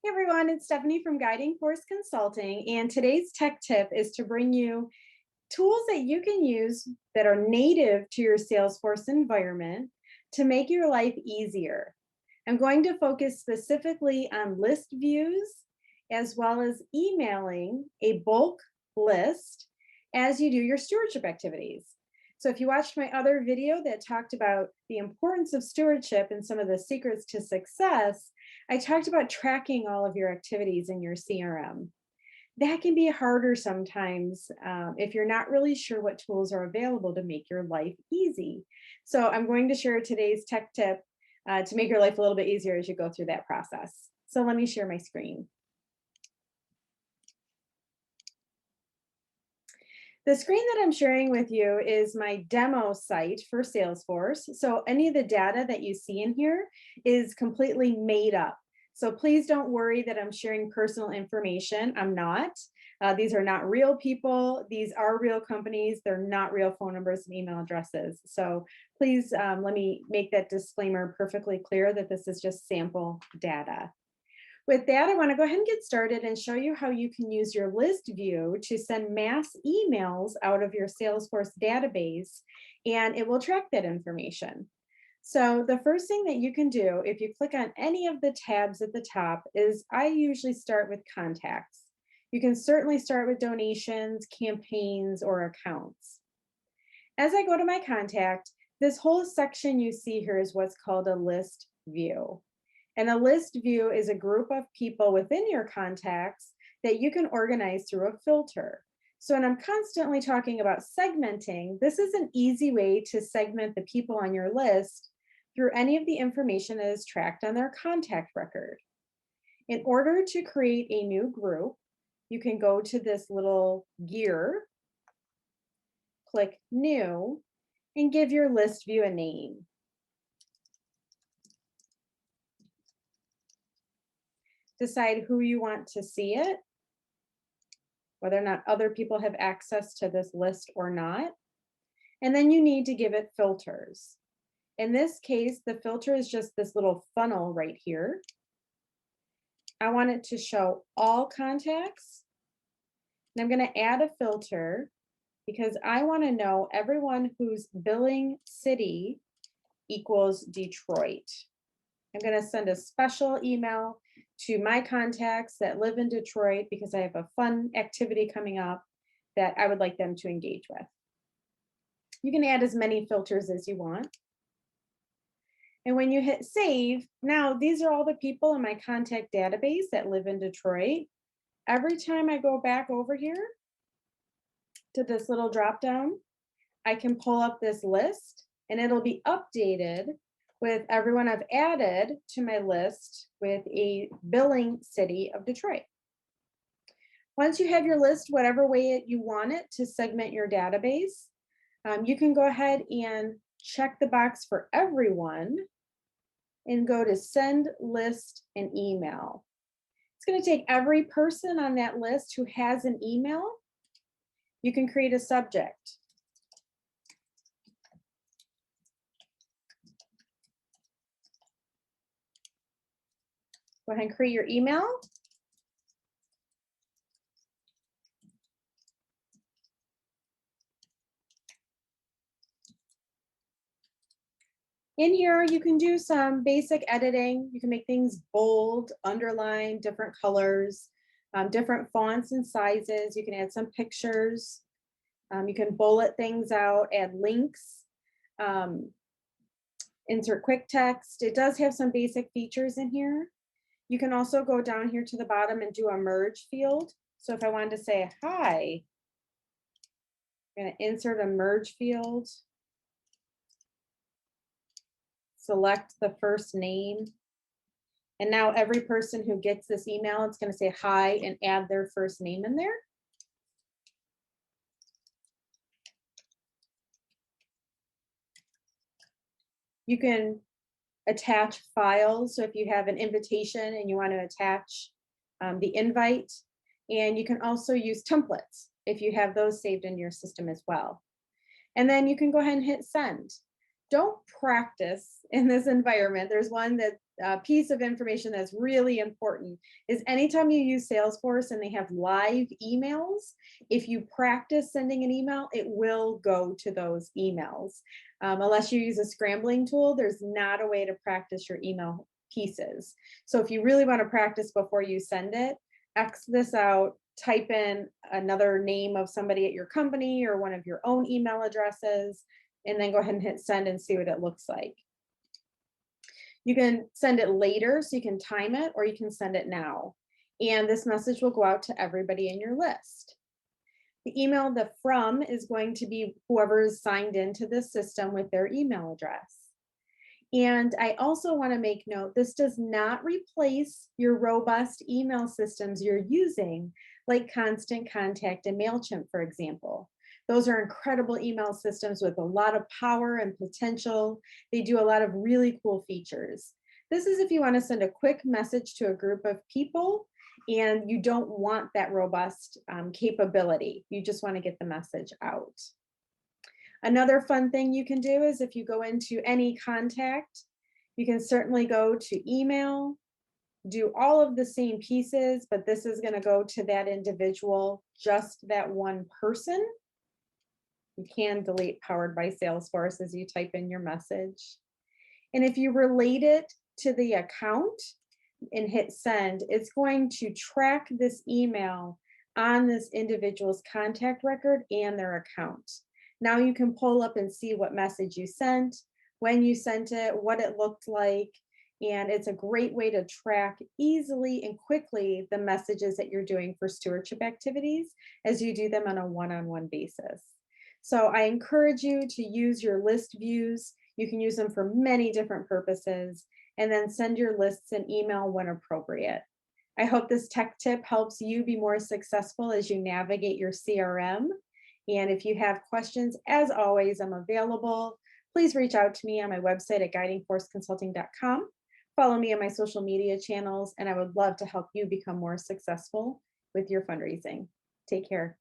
Hey everyone, it's Stephanie from Guiding Force Consulting, and today's tech tip is to bring you tools that you can use that are native to your Salesforce environment to make your life easier. I'm going to focus specifically on list views as well as emailing a bulk list as you do your stewardship activities. So if you watched my other video that talked about the importance of stewardship and some of the secrets to success, I talked about tracking all of your activities in your CRM. That can be harder sometimes if you're not really sure what tools are available to make your life easy. So I'm going to share today's tech tip to make your life a little bit easier as you go through that process. So let me share my screen. The screen that I'm sharing with you is my demo site for Salesforce. So any of the data that you see in here is completely made up. So please don't worry that I'm sharing personal information. I'm not. These are not real people. These are real companies. They're not real phone numbers and email addresses. So please let me make that disclaimer perfectly clear that this is just sample data. With that, I want to go ahead and get started and show you how you can use your list view to send mass emails out of your Salesforce database, and it will track that information. So the first thing that you can do if you click on any of the tabs at the top is I usually start with contacts. You can certainly start with donations, campaigns, or accounts. As I go to my contact, this whole section you see here is what's called a list view. And a list view is a group of people within your contacts that you can organize through a filter. So when I'm constantly talking about segmenting, this is an easy way to segment the people on your list through any of the information that is tracked on their contact record. In order to create a new group, you can go to this little gear, click New, and give your list view a name. Decide who you want to see it, whether or not other people have access to this list or not. And then you need to give it filters. In this case, the filter is just this little funnel right here. I want it to show all contacts. And I'm going to add a filter because I want to know everyone whose billing city equals Detroit. I'm going to send a special email to my contacts that live in Detroit because I have a fun activity coming up that I would like them to engage with. You can add as many filters as you want. And when you hit save, now these are all the people in my contact database that live in Detroit. Every time I go back over here to this little drop down, I can pull up this list and it'll be updated with everyone I've added to my list with a billing city of Detroit. Once you have your list, whatever way you want it to segment your database, you can go ahead and check the box for everyone and go to send list and email. It's going to take every person on that list who has an email. You can create a subject. Go ahead and create your email. In here, you can do some basic editing. You can make things bold, underline, different colors, different fonts and sizes. You can add some pictures. You can bullet things out, add links, insert quick text. It does have some basic features in here. You can also go down here to the bottom and do a merge field. So if I wanted to say hi, I'm going to insert a merge field. Select the first name. And now every person who gets this email, it's going to say hi and add their first name in there. You can attach files. So if you have an invitation and you want to attach the invite, and you can also use templates if you have those saved in your system as well. And then you can go ahead and hit send. don't practice in this environment. There's one that piece of information that's really important is anytime you use Salesforce and they have live emails, if you practice sending an email, it will go to those emails. Unless you use a scrambling tool, there's not a way to practice your email pieces. So if you really want to practice before you send it, X this out, type in another name of somebody at your company or one of your own email addresses, and then go ahead and hit send and see what it looks like. You can send it later, so you can time it, or you can send it now. And this message will go out to everybody in your list. The email, the from, is going to be whoever is signed into the system with their email address. And I also want to make note, this does not replace your robust email systems you're using, like Constant Contact and MailChimp, for example. Those are incredible email systems with a lot of power and potential. They do a lot of really cool features. This is if you want to send a quick message to a group of people and you don't want that robust capability. You just want to get the message out. Another fun thing you can do is if you go into any contact, you can certainly go to email, do all of the same pieces, but this is going to go to that individual, just that one person. You can delete powered by Salesforce as you type in your message. And if you relate it to the account and hit send, it's going to track this email on this individual's contact record and their account. Now you can pull up and see what message you sent, when you sent it, what it looked like, and it's a great way to track easily and quickly the messages that you're doing for stewardship activities as you do them on a one-on-one basis. So I encourage you to use your list views. You can use them for many different purposes, and then send your lists an email when appropriate. I hope this tech tip helps you be more successful as you navigate your CRM. And if you have questions, as always, I'm available. Please reach out to me on my website at guidingforceconsulting.com. Follow me on my social media channels, and I would love to help you become more successful with your fundraising. Take care.